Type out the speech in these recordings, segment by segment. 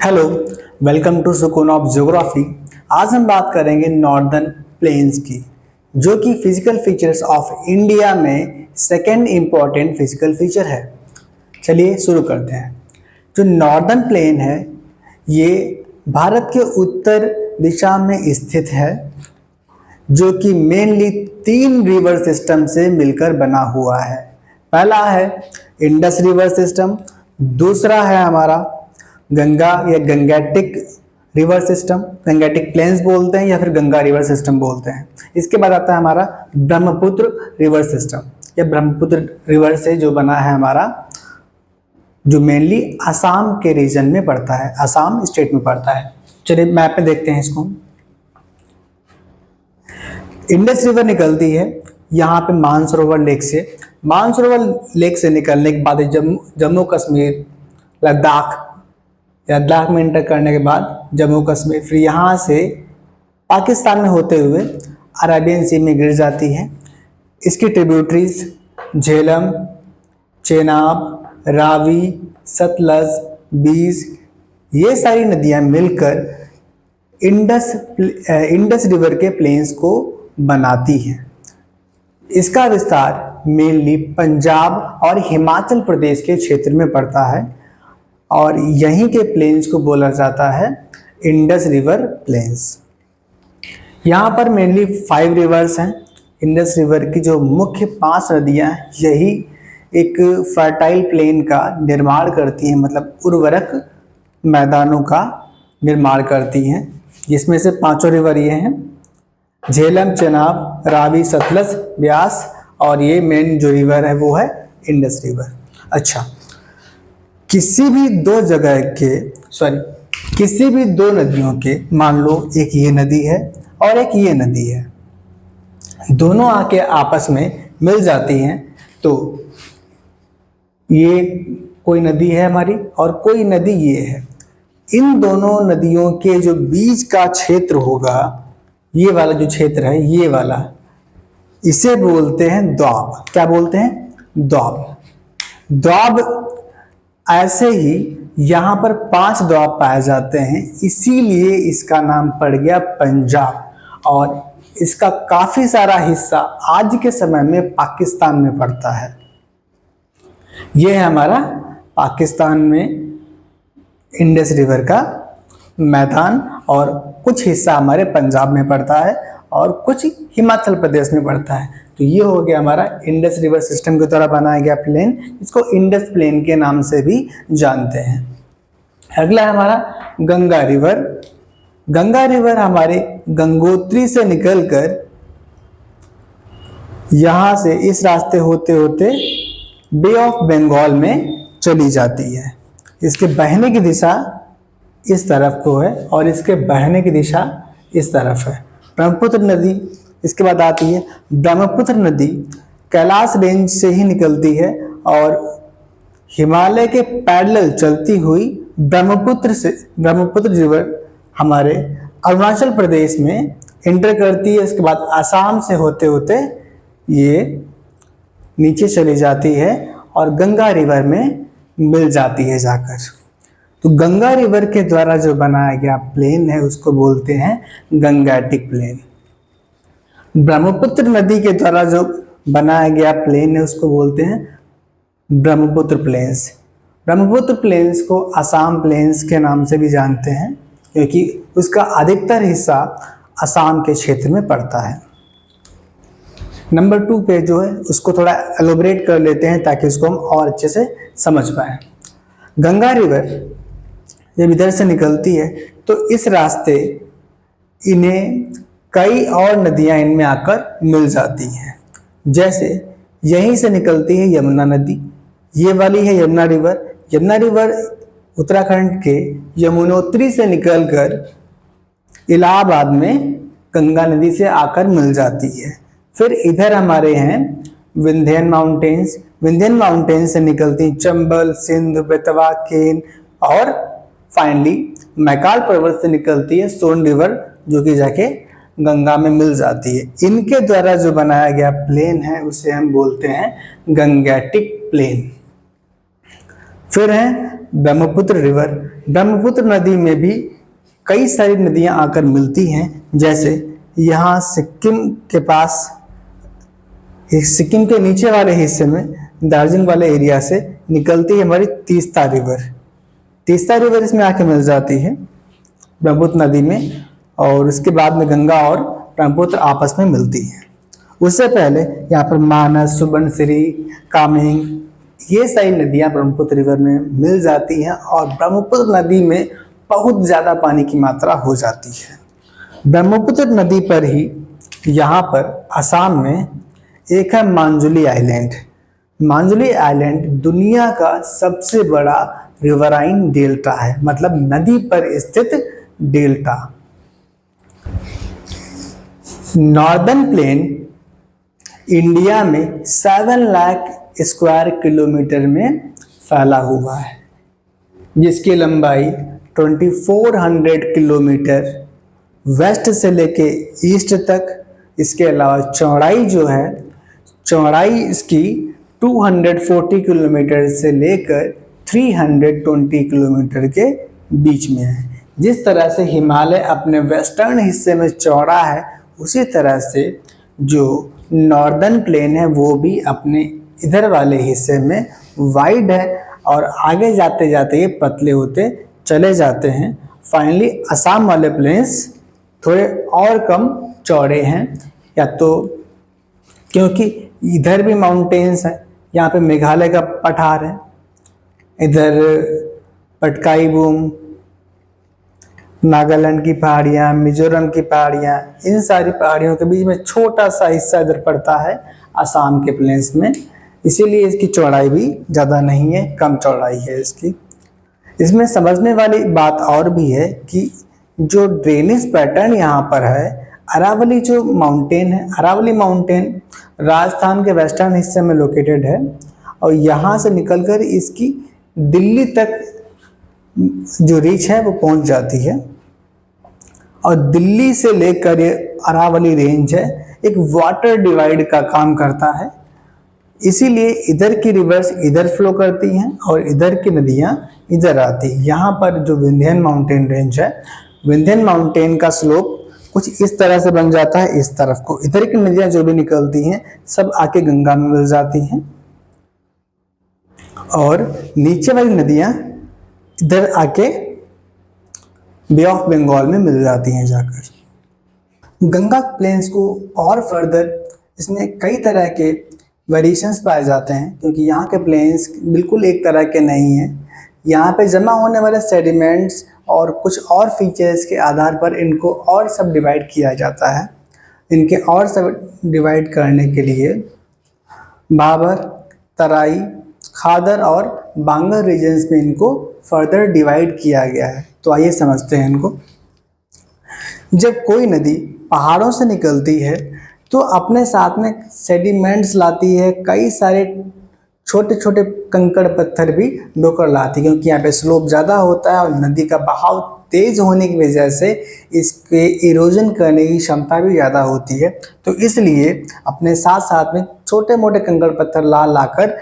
Hello, welcome to सुकून of geography. आज हम बात करेंगे नॉर्दर्न प्लेन्स की, जो कि फिजिकल फीचर्स ऑफ इंडिया में सेकेंड इम्पॉर्टेंट फिजिकल फीचर है। चलिए शुरू करते हैं। जो नॉर्दर्न प्लेन है ये भारत के उत्तर दिशा में स्थित है, जो कि मेनली 3 रिवर सिस्टम से मिलकर बना हुआ है। पहला है इंडस रिवर सिस्टम, दूसरा है हमारा गंगा या Gangetic river system, Gangetic planes बोलते हैं या फिर गंगा रिवर सिस्टम बोलते हैं। इसके बाद आता है हमारा ब्रह्मपुत्र रिवर सिस्टम, या ब्रह्मपुत्र रिवर से जो बना है हमारा, जो मेनली असम के रीजन में पड़ता है, असम स्टेट में पड़ता है। चलिए मैप में देखते हैं इसको। इंडस रिवर निकलती है यहाँ पे मानसरोवर लेक से। मानसरोवर लेक से निकलने के बाद जम्मू कश्मीर, लद्दाख में इंटर करने के बाद जम्मू कश्मीर, फिर यहाँ से पाकिस्तान में होते हुए अरेबियन सी में गिर जाती है। इसकी ट्रिब्यूटरीज झेलम, चेनाब, रावी, सतलज, बीस, ये सारी नदियाँ मिलकर इंडस रिवर के प्लेन्स को बनाती हैं। इसका विस्तार मेनली पंजाब और हिमाचल प्रदेश के क्षेत्र में पड़ता है और यहीं के प्लेन्स को बोला जाता है इंडस रिवर प्लेन्स। यहाँ पर मेनली 5 रिवर्स हैं। इंडस रिवर की जो मुख्य 5 नदियाँ हैं, यही एक फर्टाइल प्लेन का निर्माण करती हैं, मतलब उर्वरक मैदानों का निर्माण करती हैं, जिसमें से 5 रिवर ये हैं: झेलम, चेनाब, रावी, सतलज, ब्यास, और ये मेन जो रिवर है वो है इंडस रिवर। अच्छा, किसी भी दो नदियों के, मान लो एक ये नदी है और एक ये नदी है, दोनों आके आपस में मिल जाती हैं, तो ये कोई नदी है हमारी और कोई नदी ये है। इन दोनों नदियों के जो बीच का क्षेत्र होगा, ये वाला जो क्षेत्र है, ये वाला, इसे बोलते हैं द्वाब। क्या बोलते हैं? द्वाब। द्वाब, ऐसे ही यहाँ पर 5 द्वाब पाए जाते हैं, इसीलिए इसका नाम पड़ गया पंजाब, और इसका काफी सारा हिस्सा आज के समय में पाकिस्तान में पड़ता है। ये है हमारा पाकिस्तान में इंडस रिवर का मैदान, और कुछ हिस्सा हमारे पंजाब में पड़ता है और कुछ हिमाचल प्रदेश में पड़ता है। तो ये हो गया हमारा इंडस रिवर सिस्टम के द्वारा बनाया गया प्लेन, इसको इंडस प्लेन के नाम से भी जानते हैं। अगला है हमारा गंगा रिवर। गंगा रिवर हमारे गंगोत्री से निकलकर यहाँ से इस रास्ते होते होते बे ऑफ बंगाल में चली जाती है। इसके बहने की दिशा इस तरफ को है और इसके बहने की दिशा इस तरफ है। ब्रह्मपुत्र नदी इसके बाद आती है। ब्रह्मपुत्र नदी कैलाश रेंज से ही निकलती है और हिमालय के पैरेलल चलती हुई ब्रह्मपुत्र रिवर हमारे अरुणाचल प्रदेश में इंटर करती है। इसके बाद असम से होते होते ये नीचे चली जाती है और गंगा रिवर में मिल जाती है जाकर। तो गंगा रिवर के द्वारा जो बनाया गया प्लेन है उसको बोलते हैं गंगेटिक प्लेन। ब्रह्मपुत्र नदी के द्वारा जो बनाया गया प्लेन है उसको बोलते हैं ब्रह्मपुत्र प्लेन्स। ब्रह्मपुत्र प्लेन्स को असम प्लेन्स के नाम से भी जानते हैं, क्योंकि उसका अधिकतर हिस्सा असम के क्षेत्र में पड़ता है। नंबर 2 पे जो है उसको थोड़ा एलोबरेट कर लेते हैं ताकि उसको हम और अच्छे से समझ पाएँ। गंगा रिवर जब इधर से निकलती है तो इस रास्ते इन्हें कई और नदियां इनमें आकर मिल जाती हैं। जैसे यहीं से निकलती है यमुना नदी, ये वाली है यमुना रिवर। यमुना रिवर उत्तराखंड के यमुनोत्री से निकलकर इलाहाबाद में गंगा नदी से आकर मिल जाती है। फिर इधर हमारे हैं विंध्यन माउंटेन्स। विंध्यन माउंटेन्स से निकलती चंबल, सिंध, बेतवा, केन, और फाइनली मैकाल पर्वत से निकलती है सोन रिवर, जो कि जाके गंगा में मिल जाती है। इनके द्वारा जो बनाया गया प्लेन है उसे हम बोलते हैं गंगेटिक प्लेन। फिर है ब्रह्मपुत्र रिवर। ब्रह्मपुत्र नदी में भी कई सारी नदियां आकर मिलती हैं, जैसे यहाँ सिक्किम के पास, सिक्किम के नीचे वाले हिस्से में दार्जिलिंग वाले एरिया से निकलती है हमारी तीस्ता रिवर। तीस्ता रिवर इसमें आके मिल जाती है ब्रह्मपुत्र नदी में, और उसके बाद में गंगा और ब्रह्मपुत्र आपस में मिलती है। उससे पहले यहाँ पर मानस, सुबनसिरी, कामेंग, ये सारी नदियाँ ब्रह्मपुत्र रिवर में मिल जाती हैं और ब्रह्मपुत्र नदी में बहुत ज़्यादा पानी की मात्रा हो जाती है। ब्रह्मपुत्र नदी पर ही यहाँ पर असम में एक है मांजुली आइलैंड। मांजुली आइलैंड दुनिया का सबसे बड़ा रिवराइन डेल्टा है, मतलब नदी पर स्थित डेल्टा। नॉर्दर्न प्लेन इंडिया में 7 लाख स्क्वायर किलोमीटर में फैला हुआ है, जिसकी लंबाई 2400 किलोमीटर वेस्ट से लेके ईस्ट तक। इसके अलावा चौड़ाई जो है, चौड़ाई इसकी 240 किलोमीटर से लेकर 320 किलोमीटर के बीच में है। जिस तरह से हिमालय अपने वेस्टर्न हिस्से में चौड़ा है, उसी तरह से जो नॉर्दर्न प्लेन है वो भी अपने इधर वाले हिस्से में वाइड है, और आगे जाते जाते ये पतले होते चले जाते हैं। फाइनली असम वाले प्लेन्स थोड़े और कम चौड़े हैं, या तो क्योंकि इधर भी माउंटेन्स है, यहाँ पे मेघालय का पठार है, इधर पटकाई बूम, नागालैंड की पहाड़ियाँ, मिजोरम की पहाड़ियाँ, इन सारी पहाड़ियों के बीच में छोटा सा हिस्सा इधर पड़ता है असम के प्लेन्स में, इसीलिए इसकी चौड़ाई भी ज़्यादा नहीं है, कम चौड़ाई है इसकी। इसमें समझने वाली बात और भी है कि जो ड्रेनेज पैटर्न यहाँ पर है, अरावली जो माउंटेन है, अरावली माउंटेन राजस्थान के वेस्टर्न हिस्से में लोकेटेड है, और यहाँ से निकलकर इसकी दिल्ली तक जो रीच है वो पहुँच जाती है, और दिल्ली से लेकर ये अरावली रेंज है एक वाटर डिवाइड का काम करता है। इसीलिए इधर की रिवर्स इधर फ्लो करती हैं और इधर की नदियाँ इधर आती हैं। यहाँ पर जो विंध्यन माउंटेन रेंज है, विंध्यन माउंटेन का स्लोप कुछ इस तरह से बन जाता है, इस तरफ को इधर की नदियाँ जो भी निकलती हैं सब आके गंगा में मिल जाती हैं, और नीचे वाली नदियाँ इधर आके बे ऑफ बंगाल में मिल जाती हैं जाकर। गंगा प्लेन्स को और फर्दर इसमें कई तरह के वेरिएशंस पाए जाते हैं, क्योंकि यहाँ के प्लेन्स बिल्कुल एक तरह के नहीं हैं। यहाँ पे जमा होने वाले सेडिमेंट्स और कुछ और फीचर्स के आधार पर इनको और सब डिवाइड किया जाता है। इनके और सब डिवाइड करने के लिए भाबर, तराई, खादर और बांगर रीजन्स में इनको फर्दर डिवाइड किया गया है। तो आइए समझते हैं इनको। जब कोई नदी पहाड़ों से निकलती है तो अपने साथ में सेडिमेंट्स लाती है, कई सारे छोटे छोटे कंकड़ पत्थर भी ढोकर लाती है, क्योंकि यहाँ पे स्लोप ज़्यादा होता है और नदी का बहाव तेज होने की वजह से इसके इरोजन करने की क्षमता भी ज़्यादा होती है। तो इसलिए अपने साथ साथ में छोटे मोटे कंकड़ पत्थर ला लाकर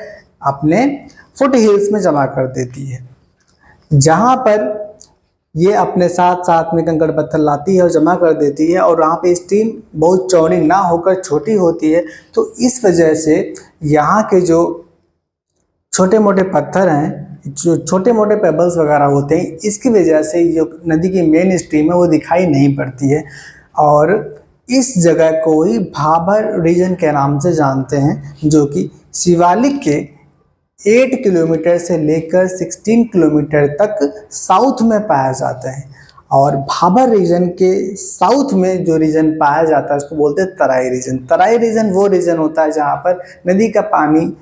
अपने फुट हिल्स में जमा कर देती है। जहाँ पर ये अपने साथ साथ में कंकड़ पत्थर लाती है और जमा कर देती है, और वहाँ पे स्ट्रीम बहुत चौड़ी ना होकर छोटी होती है, तो इस वजह से यहाँ के जो छोटे मोटे पत्थर हैं, जो छोटे मोटे पेबल्स वगैरह होते हैं, इसकी वजह से जो नदी की मेन स्ट्रीम है वो दिखाई नहीं पड़ती है, और इस जगह को ही भाबर रीजन के नाम से जानते हैं, जो कि शिवालिक के 8 किलोमीटर से लेकर 16 किलोमीटर तक साउथ में पाया जाता है। और भाबर रीजन के साउथ में जो रीजन पाया जाता है उसको बोलते हैं तराई रीजन। तराई रीजन वो रीजन होता है जहाँ पर नदी का पानी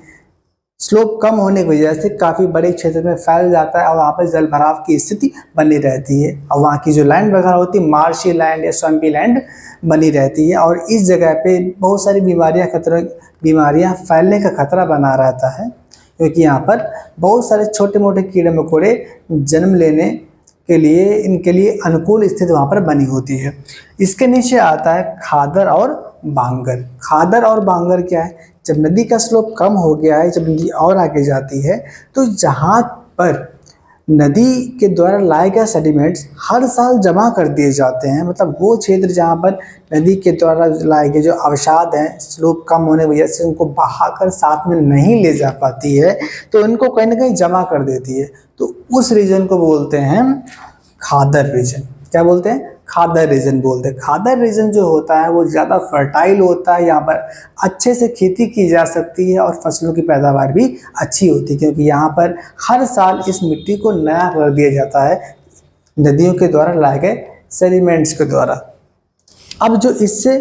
स्लोप कम होने की वजह से काफ़ी बड़े क्षेत्र में फैल जाता है, और वहाँ पर जल भराव की स्थिति बनी रहती है, और वहाँ की जो लैंड वगैरह होती है मार्शी लैंड या स्वम्पी लैंड बनी रहती है, और इस जगह पे बहुत सारी बीमारियाँ फैलने का खतरा बना रहता है, क्योंकि यहाँ पर बहुत सारे छोटे मोटे कीड़े मकोड़े जन्म लेने के लिए इनके लिए अनुकूल स्थिति वहाँ पर बनी होती है। इसके नीचे आता है खादर और बांगर। खादर और बांगर क्या है? जब नदी का स्लोप कम हो गया है, जब नदी और आगे जाती है, तो जहाँ पर नदी के द्वारा लाए गए सेडिमेंट्स हर साल जमा कर दिए जाते हैं। मतलब वो क्षेत्र जहाँ पर नदी के द्वारा लाए गए जो अवसाद हैं, स्लोप कम होने की वजह से उनको बहाकर साथ में नहीं ले जा पाती है, तो इनको कहीं ना कहीं जमा कर देती है। तो उस रीजन को बोलते हैं खादर रीजन। क्या बोलते हैं? खादर रीजन बोलते हैं। खादर रीजन जो होता है वो ज़्यादा फर्टाइल होता है, यहाँ पर अच्छे से खेती की जा सकती है और फसलों की पैदावार भी अच्छी होती है, क्योंकि यहाँ पर हर साल इस मिट्टी को नया कर दिया जाता है नदियों के द्वारा लाए गए सेडिमेंट्स के द्वारा। अब जो इससे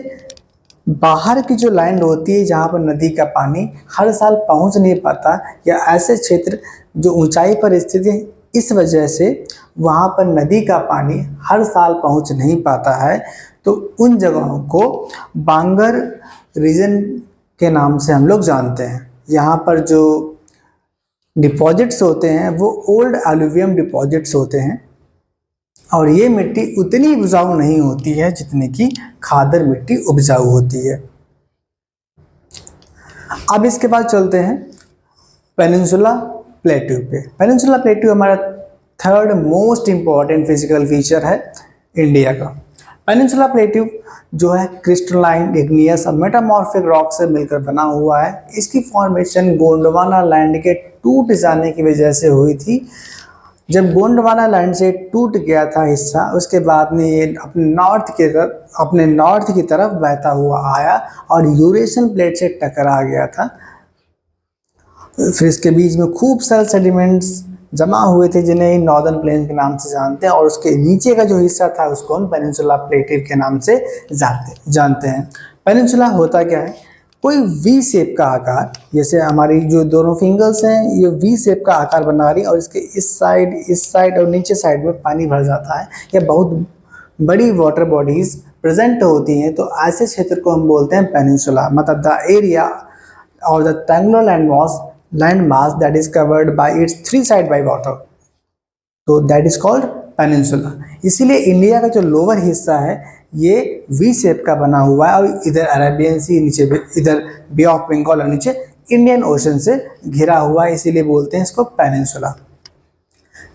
बाहर की जो लैंड होती है जहाँ पर नदी का पानी हर साल पहुँच नहीं पाता, या ऐसे क्षेत्र जो ऊंचाई पर स्थित है, इस वजह से वहाँ पर नदी का पानी हर साल पहुँच नहीं पाता है, तो उन जगहों को बांगर रीजन के नाम से हम लोग जानते हैं। यहाँ पर जो डिपॉजिट्स होते हैं वो ओल्ड एलुवियम डिपॉजिट्स होते हैं, और ये मिट्टी उतनी उपजाऊ नहीं होती है जितनी कि खादर मिट्टी उपजाऊ होती है। अब इसके बाद चलते हैं पेनिनसुला प्लेट्यू पे। पेनिनसुला प्लेट्यू हमारा third most important physical feature है इंडिया का। पेनिनसुला प्लेट्यू जो है क्रिस्टलाइन, इग्नियस और मेटामॉर्फिक रॉक से मिलकर बना हुआ है। इसकी फॉर्मेशन गोंडवाना लैंड के टूट जाने की वजह से हुई थी। जब गोंडवाना लैंड से टूट गया था हिस्सा, उसके बाद में ये अपने नॉर्थ की तरफ बहता हुआ आया और यूरेशियन प्लेट से टकरा गया था। फिर इसके बीच में खूब सारे सेडिमेंट्स जमा हुए थे जिन्हें नॉर्दर्न प्लेन के नाम से जानते हैं, और उसके नीचे का जो हिस्सा था उसको हम पेनिनसुला प्लेट्यू के नाम से जानते हैं। पेनिनसुला होता क्या है? कोई वी शेप का आकार, जैसे हमारी जो दोनों फिंगर्स हैं ये वी शेप का आकार बना रही, और इसके इस साइड और नीचे साइड में पानी भर जाता है, या बहुत बड़ी वाटर बॉडीज प्रेजेंट होती हैं, तो ऐसे क्षेत्र को हम बोलते हैं पेनिनसुला। मतलब द एरिया और the triangular land mass that is covered by its three side by water, तो that is called peninsula। इसीलिए इंडिया का जो लोअर हिस्सा है ये वी शेप का बना हुआ है, और इधर अरेबियन सी, नीचे इधर बे ऑफ बंगाल और नीचे इंडियन ओशन से घिरा हुआ है, इसीलिए बोलते हैं इसको पेनिनसुला।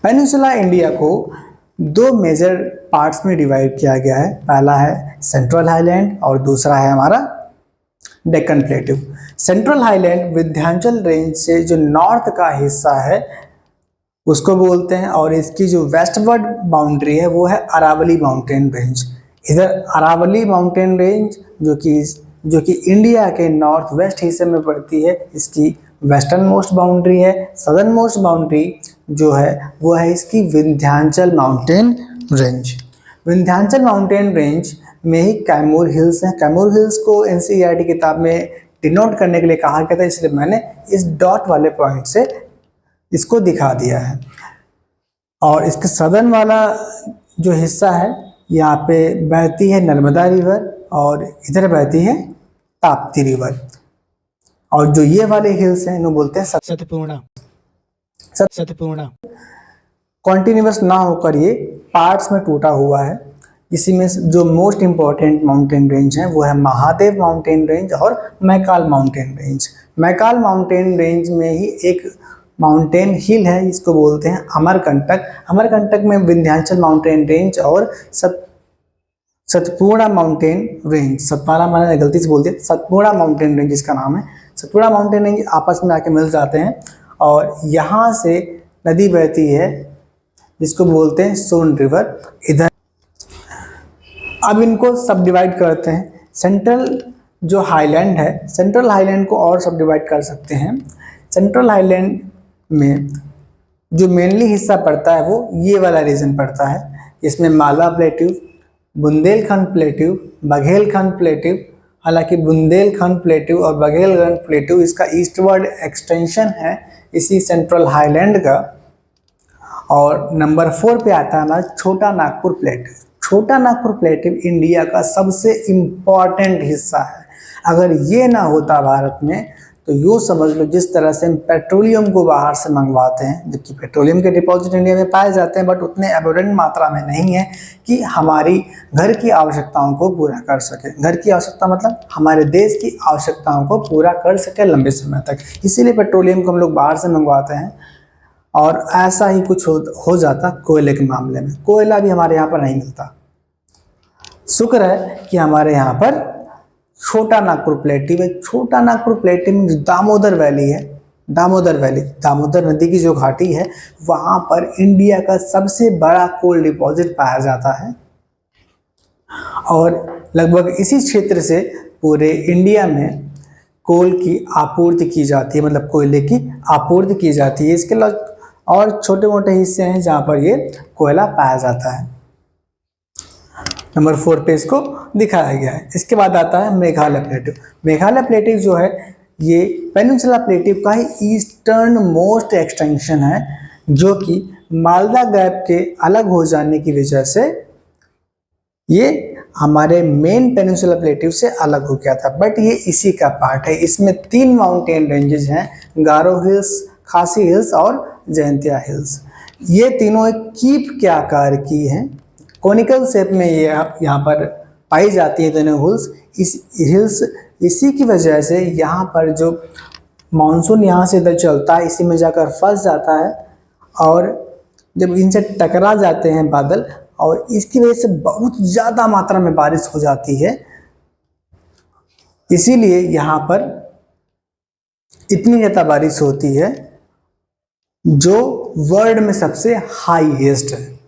पेनिनसुला इंडिया को दो मेजर पार्ट्स में डिवाइड किया गया है। पहला है सेंट्रल हाईलैंड और दूसरा है हमारा Deccan plateau. Central highland Vindhyachal range से जो नॉर्थ का हिस्सा है उसको बोलते हैं, और इसकी जो वेस्टवर्ड बाउंड्री है वो है अरावली माउंटेन रेंज। इधर अरावली माउंटेन रेंज जो कि इंडिया के नॉर्थ वेस्ट हिस्से में पड़ती है, इसकी वेस्टर्न मोस्ट बाउंड्री है। सदर्न मोस्ट बाउंड्री जो है वो है इसकी Vindhyachal mountain range. Vindhyachal mountain range में ही कैमूर हिल्स हैं। कैमूर हिल्स को एनसीईआरटी किताब में डिनोट करने के लिए कहा गया था, इसलिए मैंने इस डॉट वाले पॉइंट से इसको दिखा दिया है। और इसके सदर्न वाला जो हिस्सा है यहाँ पे बहती है नर्मदा रिवर, और इधर बहती है ताप्ती रिवर। और जो ये वाले हिल्स हैं इन्हें बोलते हैं सतपूर्णा। कॉन्टिन्यूअस ना होकर ये पार्ट्स में टूटा हुआ है। इसी में जो मोस्ट इम्पॉर्टेंट माउंटेन रेंज है वो है महादेव माउंटेन रेंज और Maikal mountain range. Maikal mountain range में ही एक माउंटेन हिल है, इसको बोलते हैं अमरकंटक। अमरकंटक में विंध्याचल माउंटेन रेंज और सतपूर्णा माउंटेन रेंज, सतपूर्णा मैंने गलती से बोल दिया, सतपूर्णा माउंटेन रेंज इसका नाम है। सतपूर्णा माउंटेन रेंज आपस में आके मिल जाते हैं, और यहाँ से नदी बहती है जिसको बोलते हैं सोन रिवर। इधर अब इनको सब डिवाइड करते हैं। सेंट्रल जो हाईलैंड है, सेंट्रल हाईलैंड को और सब डिवाइड कर सकते हैं। सेंट्रल हाईलैंड में जो मेनली हिस्सा पड़ता है वो ये वाला रीजन पड़ता है। इसमें Malwa plateau, Bundelkhand plateau, Baghelkhand plateau. हालांकि बुंदेलखंड प्लेट्यू और बघेलखंड प्लेट्यू इसका ईस्टवर्ड एक्सटेंशन है इसी सेंट्रल हाईलैंड का। और नंबर 4 पे आता है हमारा छोटा नागपुर प्लेट्यू। छोटा नागपुर प्लेट्यू इंडिया का सबसे इम्पॉर्टेंट हिस्सा है। अगर ये ना होता भारत में तो यूँ समझ लो जिस तरह से हम पेट्रोलियम को बाहर से मंगवाते हैं, जबकि पेट्रोलियम के डिपॉजिट इंडिया में पाए जाते हैं बट उतने एबोडेंट मात्रा में नहीं है कि हमारी घर की आवश्यकताओं को पूरा कर सके। घर की आवश्यकता मतलब हमारे देश की आवश्यकताओं को पूरा कर सके लंबे समय तक, इसीलिए पेट्रोलियम को हम लोग बाहर से मंगवाते हैं। और ऐसा ही कुछ हो जाता कोयले के मामले में। कोयला भी हमारे यहाँ पर नहीं मिलता। शुक्र है कि हमारे यहाँ पर छोटा नागपुर प्लेटिव है। छोटा नागपुर प्लेटिव में जो दामोदर वैली है, दामोदर वैली, दामोदर नदी की जो घाटी है, वहाँ पर इंडिया का सबसे बड़ा कोल डिपॉजिट पाया जाता है और लगभग इसी क्षेत्र से पूरे इंडिया में कोल की आपूर्ति की जाती है, मतलब कोयले की आपूर्ति की जाती है। इसके अलावा और छोटे मोटे हिस्से हैं जहाँ पर ये कोयला पाया जाता है। नंबर 4 पे इसको दिखाया गया है। इसके बाद आता है मेघालय प्लेटिव। मेघालय प्लेटिव जो है ये पेनिनसुला प्लेटिव का ही ईस्टर्न मोस्ट एक्सटेंशन है, जो कि मालदा गैप के अलग हो जाने की वजह से ये हमारे मेन पेनिनसुला प्लेटिव से अलग हो गया था, बट ये इसी का पार्ट है। इसमें 3 माउंटेन रेंजेस हैं, गारो हिल्स, खासी हिल्स और जयंतिया हिल्स। ये तीनों एक कीप के आकार की हैं, कॉनिकल शेप में ये यहाँ पर पाई जाती है दोनों हिल्स। इसी की वजह से यहाँ पर जो मानसून यहाँ से इधर चलता है, इसी में जाकर फंस जाता है और जब इनसे टकरा जाते हैं बादल, और इसकी वजह से बहुत ज़्यादा मात्रा में बारिश हो जाती है। इसीलिए यहाँ पर इतनी ज़्यादा बारिश होती है जो वर्ल्ड में सबसे हाईएस्ट है।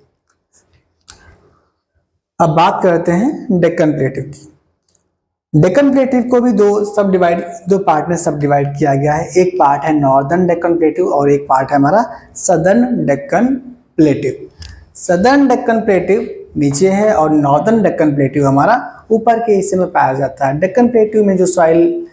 अब बात करते हैं डेक्कन प्लेटिव की। डेक्कन प्लेटिव को भी दो पार्ट में सब डिवाइड किया गया है। एक पार्ट है नॉर्दर्न डेक्कन प्लेटिव और एक पार्ट है हमारा सदर्न डेक्कन प्लेटिव। सदर्न डेक्कन प्लेटिव नीचे है और नॉर्दर्न डेक्कन प्लेटिव हमारा ऊपर के हिस्से में पाया जाता है। डेक्कन प्लेटिव में जो सॉइल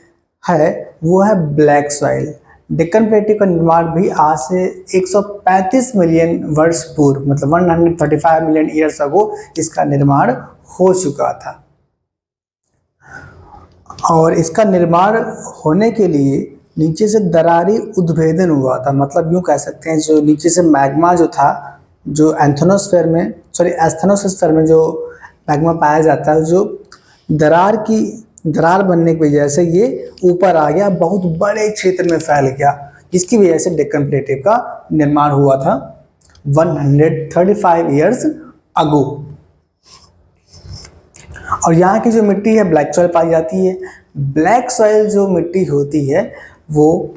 है वो है ब्लैक सॉइल। डेक्कन प्लेटिव का निर्माण भी आज से 135 मिलियन वर्ष पूर्व, मतलब 135 मिलियन ईयर्स अगो इसका निर्माण हो चुका था। और इसका निर्माण होने के लिए नीचे से दरारी उद्भेदन हुआ था, मतलब यूँ कह सकते हैं जो नीचे से मैग्मा जो था, जो एस्थेनोस्फेयर में जो मैग्मा पाया जाता है, जो दरार बनने की वजह से ये ऊपर आ गया, बहुत बड़े क्षेत्र में फैल गया, जिसकी वजह से डेक्कन प्लेटिव का निर्माण हुआ था 135 ईयर्स अगो। और यहाँ की जो मिट्टी है ब्लैक सॉइल पाई जाती है। ब्लैक सॉइल जो मिट्टी होती है वो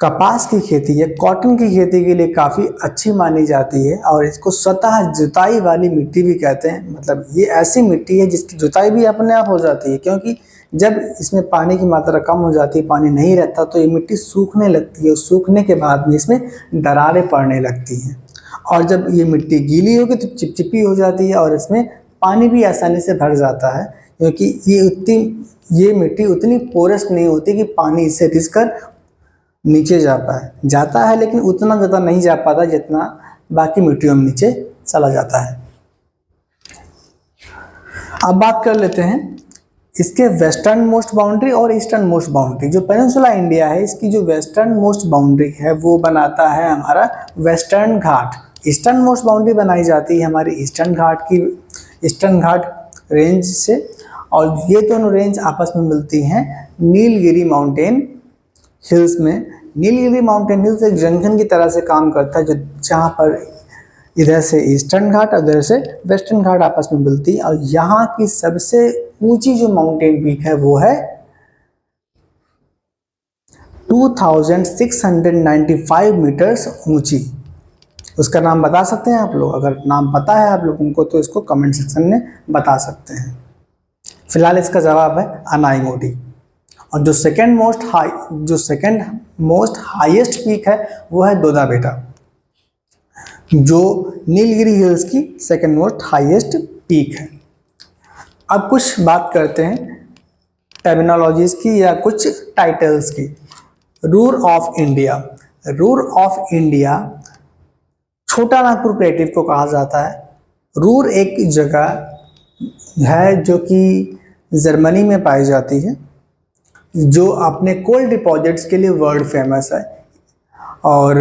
कपास की खेती है, कॉटन की खेती के लिए काफ़ी अच्छी मानी जाती है और इसको स्वतः जुताई वाली मिट्टी भी कहते हैं। मतलब ये ऐसी मिट्टी है जिसकी जुताई भी अपने आप हो जाती है, क्योंकि जब इसमें पानी की मात्रा कम हो जाती है, पानी नहीं रहता, तो ये मिट्टी सूखने लगती है और सूखने के बाद में इसमें दरारें पड़ने लगती हैं। और जब ये मिट्टी गीली होगी तो चिपचिपी हो जाती है और इसमें पानी भी आसानी से भर जाता है, क्योंकि ये मिट्टी उतनी पोरस नहीं होती कि पानी इससे रिस कर नीचे जाता है, लेकिन उतना ज़्यादा नहीं जा पाता जितना बाकी मिट्टियों में नीचे चला जाता है। अब बात कर लेते हैं इसके वेस्टर्न मोस्ट बाउंड्री और ईस्टर्न मोस्ट बाउंड्री। जो पेनिनसुला इंडिया है, इसकी जो वेस्टर्न मोस्ट बाउंड्री है वो बनाता है हमारा वेस्टर्न घाट। ईस्टर्न मोस्ट बाउंड्री बनाई जाती है हमारी ईस्टर्न घाट रेंज से, और ये दोनों रेंज आपस में मिलती हैं नीलगिरी माउंटेन हिल्स में। नीलगिरी माउंटेन हिल्स एक जंक्शन की तरह से काम करता है, जो जहाँ पर इधर से ईस्टर्न घाट और इधर से वेस्टर्न घाट आपस में मिलती है। और यहाँ की सबसे ऊंची जो माउंटेन पीक है वो है 2695 मीटर्स ऊंची। उसका नाम बता सकते हैं आप लोग? अगर नाम पता है आप लोगों को तो इसको कमेंट सेक्शन में बता सकते हैं। फिलहाल इसका जवाब है अनाईमोडी। और जो सेकंड मोस्ट हाईएस्ट पीक है वो है दोदा बेटा, जो नीलगिरी हिल्स की सेकंड मोस्ट हाईएस्ट पीक है। अब कुछ बात करते हैं टर्मिनोलॉजीज की या कुछ टाइटल्स की। Ruhr of India. Ruhr of India छोटा नागपुर प्लेटिव को कहा जाता है। रूर एक जगह है जो कि जर्मनी में पाई जाती है, जो अपने कोल डिपॉजिट्स के लिए वर्ल्ड फेमस है। और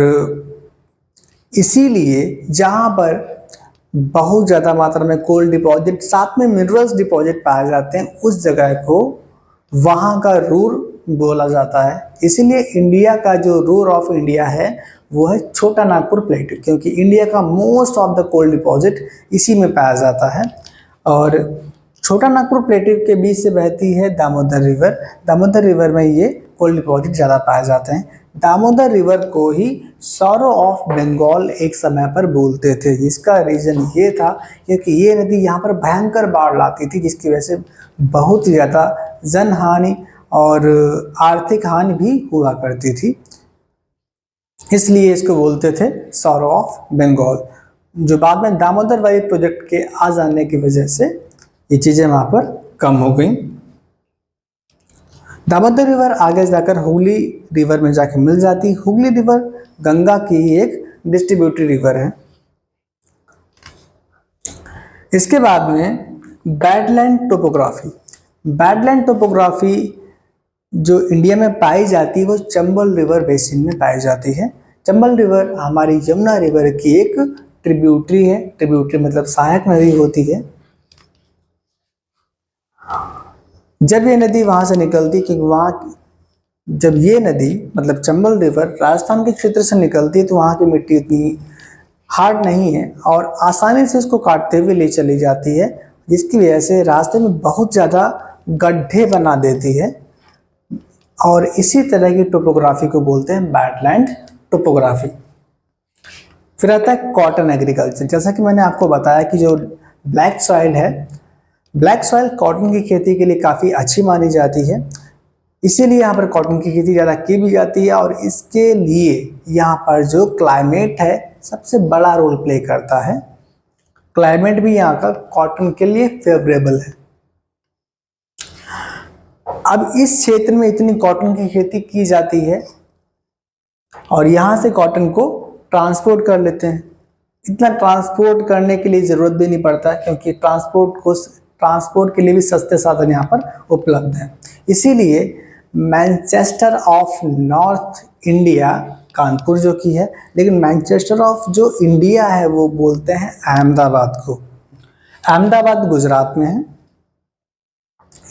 इसीलिए जहाँ पर बहुत ज़्यादा मात्रा में कोल डिपॉजिट साथ में मिनरल्स डिपॉजिट पाए जाते हैं, उस जगह को वहाँ का रूर बोला जाता है। इसीलिए इंडिया का जो रोर ऑफ इंडिया है वो है छोटा नागपुर प्लेटू, क्योंकि इंडिया का most of the coal deposit इसी में पाया जाता है। और छोटा नागपुर प्लेटू के बीच से बहती है दामोदर रिवर। दामोदर रिवर में ये कोल डिपॉजिट ज़्यादा पाए जाते हैं। दामोदर रिवर को ही सौरो ऑफ बंगाल एक समय पर बोलते थे, जिसका रीज़न ये था क्योंकि ये नदी यहाँ पर भयंकर बाढ़ लाती थी, जिसकी वजह से बहुत ही ज़्यादा जन हानि और आर्थिक हानि भी हुआ करती थी। इसलिए इसको बोलते थे सौरो ऑफ बंगाल, जो बाद में दामोदर वाली प्रोजेक्ट के आ जाने की वजह से ये चीज़ें वहाँ पर कम हो गई। दामोदर रिवर आगे जाकर हुगली रिवर में जाके मिल जाती। हुगली रिवर गंगा की एक डिस्ट्रीब्यूटरी रिवर है। इसके बाद में बैडलैंड टोपोग्राफी। बैडलैंड टोपोग्राफी जो इंडिया में पाई जाती है वो चंबल रिवर बेसिन में पाई जाती है। चंबल रिवर हमारी यमुना रिवर की एक ट्रिब्यूटरी है। ट्रिब्यूटरी मतलब सहायक नदी होती है। जब ये नदी वहाँ से निकलती, क्योंकि वहाँ जब ये नदी मतलब चंबल रिवर राजस्थान के क्षेत्र से निकलती है तो वहाँ की मिट्टी इतनी हार्ड नहीं है और आसानी से इसको काटते हुए ले चली जाती है, जिसकी वजह से रास्ते में बहुत ज़्यादा गड्ढे बना देती है। और इसी तरह की टोपोग्राफी को बोलते हैं बैडलैंड टोपोग्राफी। फिर आता है कॉटन एग्रीकल्चर। जैसा कि मैंने आपको बताया कि जो ब्लैक सॉइल है, ब्लैक सॉइल कॉटन की खेती के लिए काफ़ी अच्छी मानी जाती है। इसीलिए यहाँ पर कॉटन की खेती ज़्यादा की भी जाती है और इसके लिए यहाँ पर जो क्लाइमेट है सबसे बड़ा रोल प्ले करता है। क्लाइमेट भी यहाँ का कॉटन के लिए फेवरेबल है। अब इस क्षेत्र में इतनी कॉटन की खेती की जाती है और यहाँ से कॉटन को ट्रांसपोर्ट कर लेते हैं। इतना ट्रांसपोर्ट करने के लिए ज़रूरत भी नहीं पड़ता है, क्योंकि ट्रांसपोर्ट के लिए भी सस्ते साधन यहाँ पर उपलब्ध हैं। इसीलिए Manchester of north India Kanpur जो की है, लेकिन मैनचेस्टर ऑफ जो इंडिया है वो बोलते हैं अहमदाबाद को। अहमदाबाद गुजरात में है,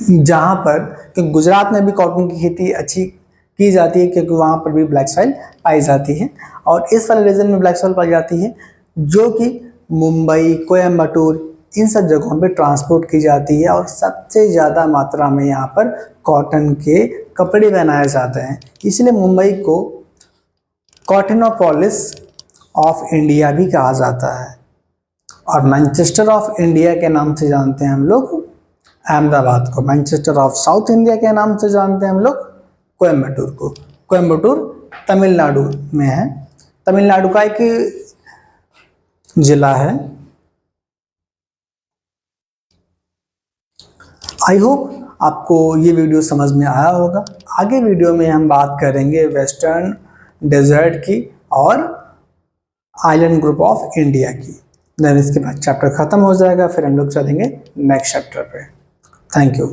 जहाँ पर क्योंकि गुजरात में भी कॉटन की खेती अच्छी की जाती है, क्योंकि वहाँ पर भी ब्लैक सॉइल पाई जाती है और इस वाले रीजन में ब्लैक सॉइल पाई जाती है, जो कि मुंबई, कोयम्बटूर इन सब जगहों पे ट्रांसपोर्ट की जाती है और सबसे ज़्यादा मात्रा में यहाँ पर कॉटन के कपड़े बनाए जाते हैं। इसलिए मुंबई को कॉटनोपोलिस ऑफ इंडिया भी कहा जाता है और मैनचेस्टर ऑफ इंडिया के नाम से जानते हैं हम लोग अहमदाबाद को। मैनचेस्टर ऑफ साउथ इंडिया के नाम से जानते हैं हम लोग कोयम्बटूर को। कोयम्बटूर तमिलनाडु में है, तमिलनाडु का एक जिला है। आई होप आपको ये वीडियो समझ में आया होगा। आगे वीडियो में हम बात करेंगे वेस्टर्न डेजर्ट की और आइलैंड ग्रुप ऑफ इंडिया की। देन इसके बाद चैप्टर ख़त्म हो जाएगा, फिर हम लोग चलेंगे नेक्स्ट चैप्टर पे। Thank you.